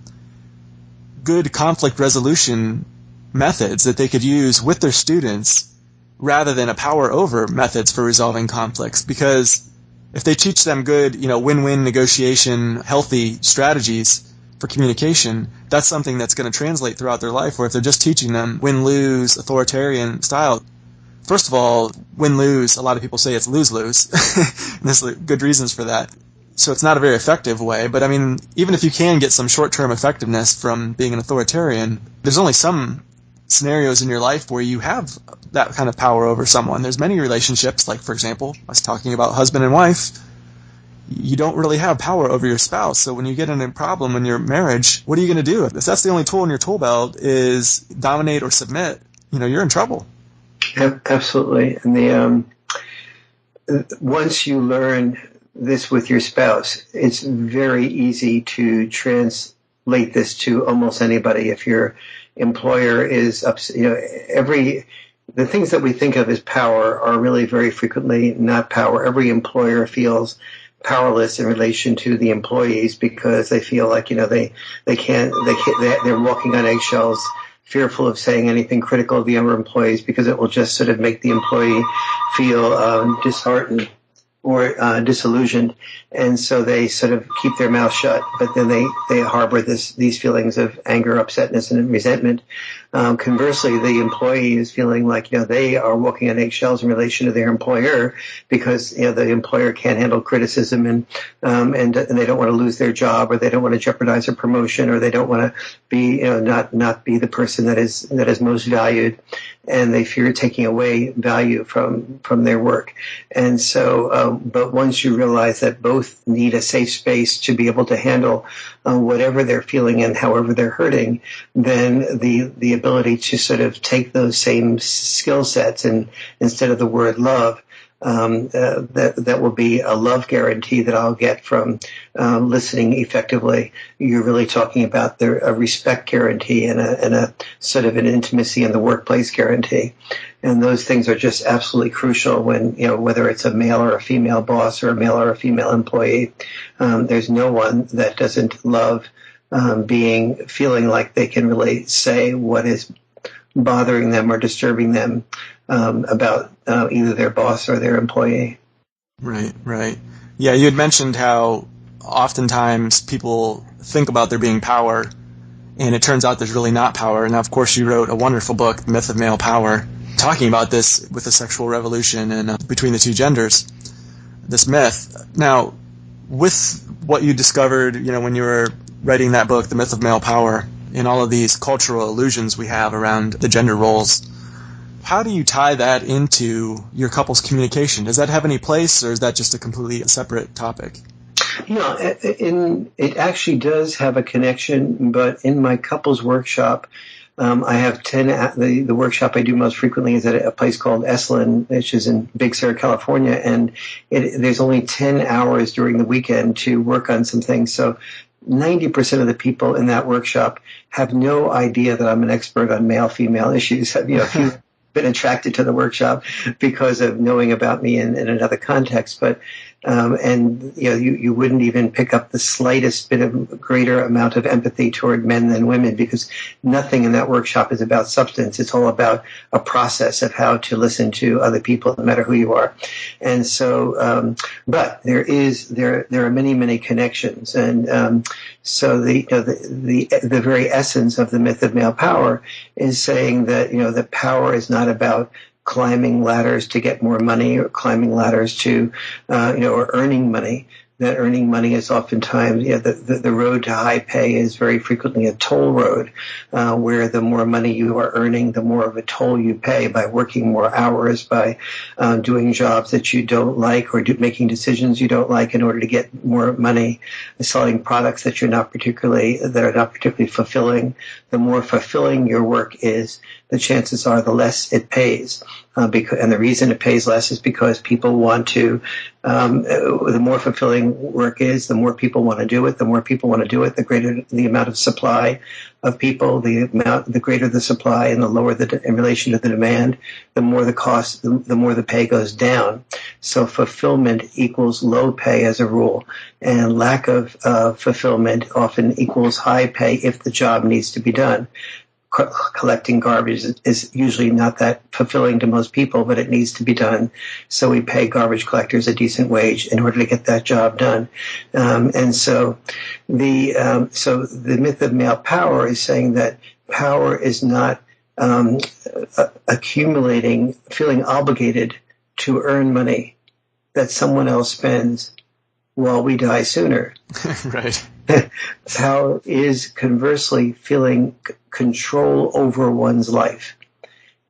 good conflict resolution methods that they could use with their students rather than a power over methods for resolving conflicts. Because if they teach them good, win-win negotiation, healthy strategies for communication, that's something that's going to translate throughout their life. Or if they're just teaching them win-lose, authoritarian style, first of all, win-lose, a lot of people say it's lose-lose. There's good reasons for that. So it's not a very effective way. But I mean, even if you can get some short-term effectiveness from being an authoritarian, there's only some scenarios in your life where you have that kind of power over someone. There's many relationships, like, for example, I was talking about husband and wife. you don't really have power over your spouse. So when you get in a problem in your marriage, what are you going to do? If that's the only tool in your tool belt is dominate or submit, you're in trouble. Absolutely. And once you learn this with your spouse, it's very easy to translate this to almost anybody. If your employer is upset, the things that we think of as power are really very frequently not power. Every employer feels powerless in relation to the employees because they feel like, they're walking on eggshells, fearful of saying anything critical of the other employees because it will just sort of make the employee feel disheartened or disillusioned, and so they sort of keep their mouth shut. But then they harbor these feelings of anger, upsetness, and resentment. Conversely, the employee is feeling like they are walking on eggshells in relation to their employer because the employer can't handle criticism and they don't want to lose their job, or they don't want to jeopardize a promotion, or they don't want to be not be the person that is most valued, and they fear taking away value from their work. And so, but once you realize that both need a safe space to be able to handle whatever they're feeling and however they're hurting, then the ability to sort of take those same skill sets and instead of the word love, that will be a love guarantee that I'll get from listening effectively. You're really talking about a respect guarantee and a sort of an intimacy in the workplace guarantee. And those things are just absolutely crucial when, whether it's a male or a female boss or a male or a female employee, there's no one that doesn't love feeling like they can really say what is bothering them or disturbing them about either their boss or their employee. Right. Yeah, you had mentioned how oftentimes people think about there being power, and it turns out there's really not power. And of course, you wrote a wonderful book, The Myth of Male Power, talking about this with the sexual revolution and between the two genders, this myth. Now, with what you discovered, when you were writing that book, The Myth of Male Power, and all of these cultural illusions we have around the gender roles, how do you tie that into your couple's communication? Does that have any place, or is that just a completely separate topic? It actually does have a connection, but in my couples workshop, I have 10. The workshop I do most frequently is at a place called Esalen, which is in Big Sur, California, and there's only 10 hours during the weekend to work on some things. So 90% of the people in that workshop have no idea that I'm an expert on male-female issues. If you've been attracted to the workshop because of knowing about me in another context, but you wouldn't even pick up the slightest bit of greater amount of empathy toward men than women, because nothing in that workshop is about substance. It's all about a process of how to listen to other people, no matter who you are. And so, but there are many connections, and so the very essence of the myth of male power is saying that that power is not about climbing ladders to get more money, or climbing ladders to, or earning money. That earning money is oftentimes, the road to high pay is very frequently a toll road, where the more money you are earning, the more of a toll you pay by working more hours, by doing jobs that you don't like, or making decisions you don't like in order to get more money, selling products that are not particularly fulfilling. The more fulfilling your work is, the chances are the less it pays. And the reason it pays less is because people want to, the more fulfilling work is, the more people want to do it. The more people want to do it, the greater the amount of supply of people, the greater the supply and the lower in relation to the demand, the more the cost, the more the pay goes down. So fulfillment equals low pay as a rule, and lack of fulfillment often equals high pay if the job needs to be done. Collecting garbage is usually not that fulfilling to most people, but it needs to be done. So we pay garbage collectors a decent wage in order to get that job done. And so the myth of male power is saying that power is not accumulating, feeling obligated to earn money that someone else spends while we die sooner. Right. Power is conversely feeling control over one's life.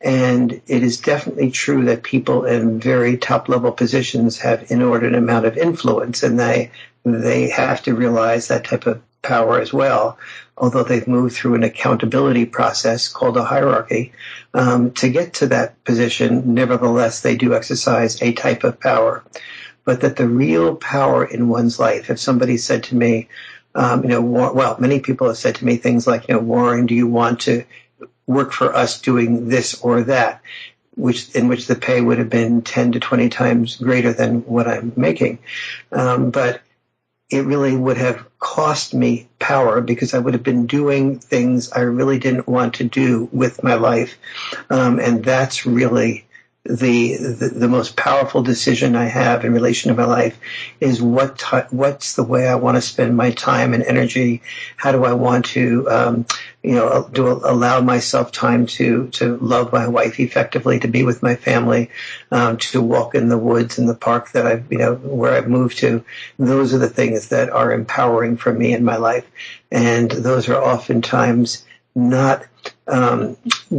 And it is definitely true that people in very top-level positions have inordinate amount of influence, and they have to realize that type of power as well, although they've moved through an accountability process called a hierarchy. To get to that position, nevertheless, they do exercise a type of power. But that the real power in one's life, if somebody said to me, many people have said to me things like, Warren, do you want to work for us doing this or that, in which the pay would have been 10 to 20 times greater than what I'm making. But it really would have cost me power because I would have been doing things I really didn't want to do with my life. And that's really the most powerful decision I have in relation to my life is what's the way I want to spend my time and energy. How do I want to, allow myself time to love my wife effectively, to be with my family, to walk in the woods in the park that where I've moved to. Those are the things that are empowering for me in my life. And those are oftentimes not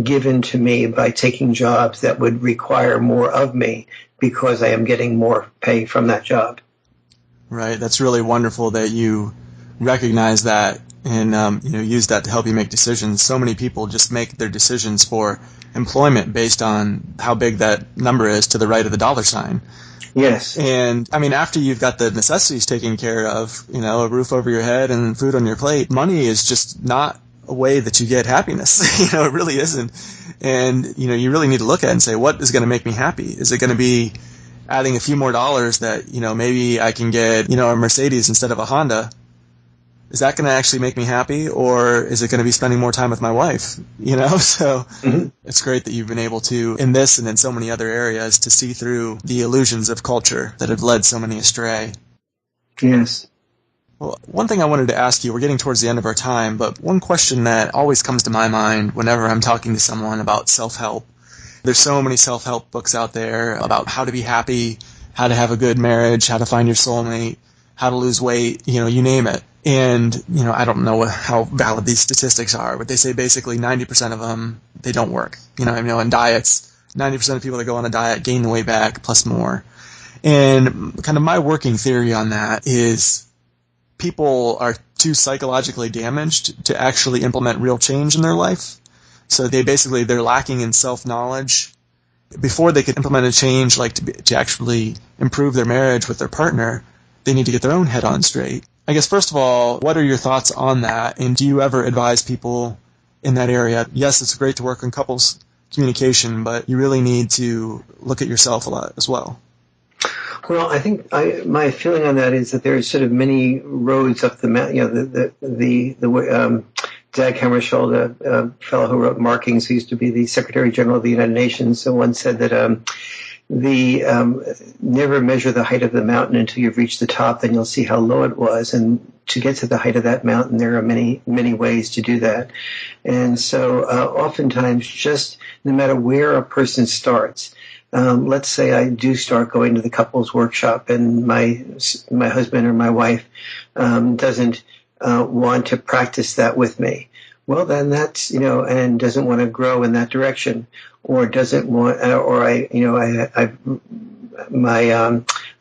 given to me by taking jobs that would require more of me because I am getting more pay from that job. Right. That's really wonderful that you recognize that and use that to help you make decisions. So many people just make their decisions for employment based on how big that number is to the right of the dollar sign. Yes. And I mean, after you've got the necessities taken care of, a roof over your head and food on your plate, money is just not a way that you get happiness. It really isn't. And, you really need to look at it and say, what is going to make me happy? Is it going to be adding a few more dollars that, maybe I can get, a Mercedes instead of a Honda? Is that going to actually make me happy? Or is it going to be spending more time with my wife? So mm-hmm. It's great that you've been able to, in this and in so many other areas, to see through the illusions of culture that have led so many astray. Yes. Well, one thing I wanted to ask you, we're getting towards the end of our time, but one question that always comes to my mind whenever I'm talking to someone about self-help, there's so many self-help books out there about how to be happy, how to have a good marriage, how to find your soulmate, how to lose weight, you name it. And, I don't know how valid these statistics are, but they say basically 90% of them, they don't work. In diets, 90% of people that go on a diet gain the weight back plus more. And kind of my working theory on that is people are too psychologically damaged to actually implement real change in their life. So they're lacking in self-knowledge. Before they could implement a change, like to actually improve their marriage with their partner, they need to get their own head on straight. I guess, first of all, what are your thoughts on that? And do you ever advise people in that area? Yes, it's great to work on couples communication, but you really need to look at yourself a lot as well. Well, I think my feeling on that is that there are sort of many roads up the mountain. Dag Hammarskjöld, a fellow who wrote Markings, who used to be the Secretary General of the United Nations, once said that never measure the height of the mountain until you've reached the top, then you'll see how low it was. And to get to the height of that mountain, there are many, many ways to do that. And so oftentimes, just no matter where a person starts, let's say I do start going to the couples workshop and my husband or my wife doesn't want to practice that with me. Well, then that's, and doesn't want to grow in that direction, or doesn't want, or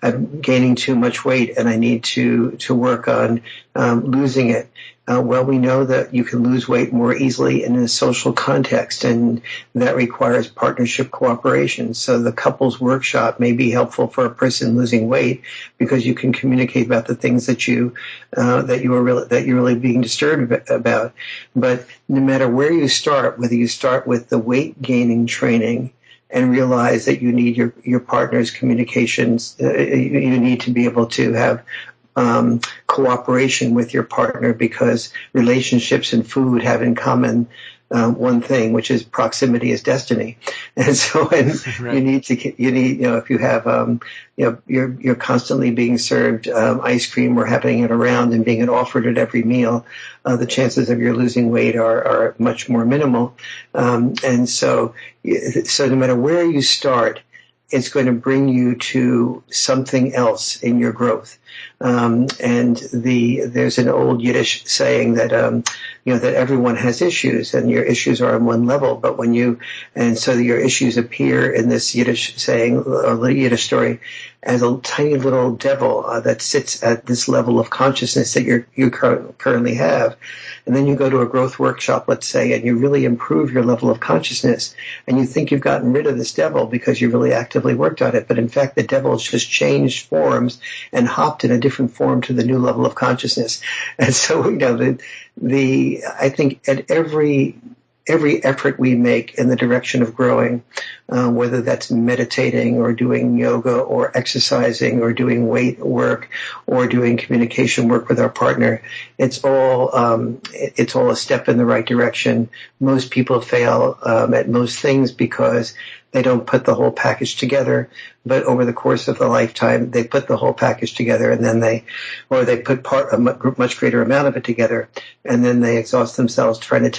I'm gaining too much weight and I need to work on losing it. Well, we know that you can lose weight more easily in a social context, and that requires partnership cooperation. So the couples workshop may be helpful for a person losing weight because you can communicate about the things that you're really being disturbed about. But no matter where you start, whether you start with the weight gaining training and realize that you need your partner's communications, you need to be able to have cooperation with your partner, because relationships and food have in common one thing, which is proximity is destiny. And so right. you need if you have you're constantly being served ice cream or having it around and being offered at every meal, the chances of your losing weight are much more minimal. And so no matter where you start, it's going to bring you to something else in your growth. And there's an old Yiddish saying that that everyone has issues, and your issues are on one level, but so your issues appear in this Yiddish saying, or Yiddish story, as a tiny little devil that sits at this level of consciousness that you currently have. And then you go to a growth workshop, let's say, and you really improve your level of consciousness, and you think you've gotten rid of this devil because you really actively worked on it. But in fact, the devil has just changed forms and hopped in a different form to the new level of consciousness. And so, I think at every effort we make in the direction of growing, whether that's meditating or doing yoga or exercising or doing weight work or doing communication work with our partner, it's all a step in the right direction. Most people fail at most things because they don't put the whole package together, but over the course of the lifetime, they put the whole package together, and then they put a much greater amount of it together, and then they exhaust themselves trying to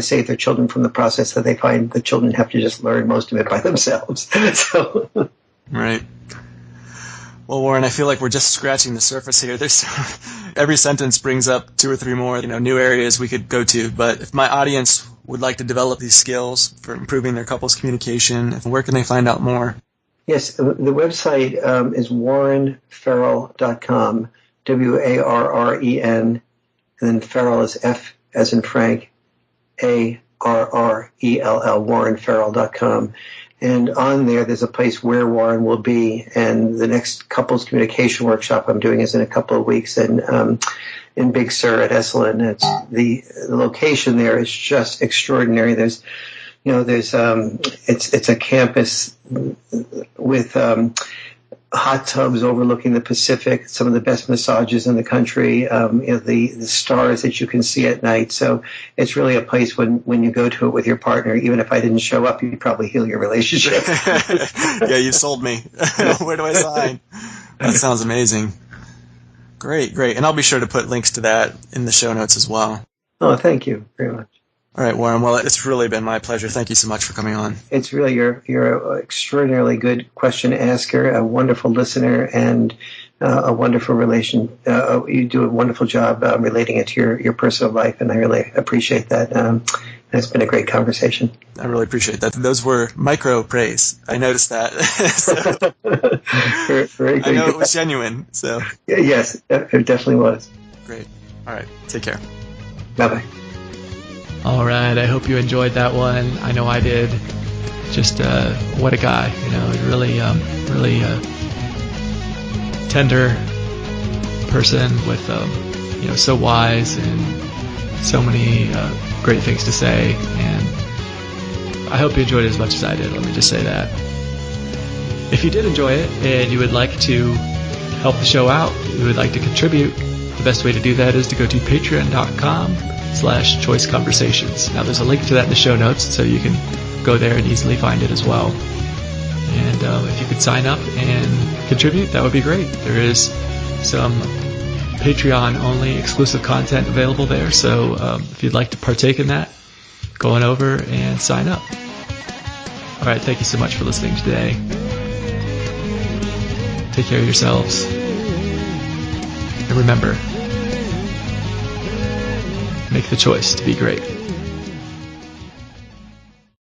save their children from the process that they find the children have to just learn most of it by themselves. So. Right. Well, Warren, I feel like we're just scratching the surface here. Every sentence brings up 2 or 3 more, new areas we could go to. But if my audience would like to develop these skills for improving their couple's communication, where can they find out more? Yes, the website is warrenfarrell.com, WARREN, and then Farrell is F as in Frank, ARRELL, warrenfarrell.com. And on there's a place where Warren will be, and the next couples communication workshop I'm doing is in a couple of weeks in Big Sur at Esalen. It's the location there is just extraordinary. It's a campus with hot tubs overlooking the Pacific, some of the best massages in the country, the stars that you can see at night. So it's really a place when you go to it with your partner, even if I didn't show up, you'd probably heal your relationship. Yeah, you sold me. Where do I sign? That sounds amazing. Great. And I'll be sure to put links to that in the show notes as well. Oh, thank you very much. All right, Warren. Well, it's really been my pleasure. Thank you so much for coming on. It's really you're an extraordinarily good question asker, a wonderful listener, and a wonderful relation. You do a wonderful job relating it to your personal life, and I really appreciate that. It's been a great conversation. I really appreciate that. Those were micro praise. I noticed that. Very good. I know it was genuine. So yes, it definitely was. Great. All right. Take care. Bye-bye. All right, I hope you enjoyed that one. I know I did. Just what a guy, really tender person with so wise and so many great things to say. And I hope you enjoyed it as much as I did. Let me just say that. If you did enjoy it and you would like to help the show out, you would like to contribute, the best way to do that is to go to patreon.com/Choice Conversations. Now there's a link to that in the show notes, so you can go there and easily find it as well. And if you could sign up and contribute, that would be great. There is some Patreon-only exclusive content available there, so if you'd like to partake in that, go on over and sign up. All right, thank you so much for listening today. Take care of yourselves. And remember, make the choice to be great.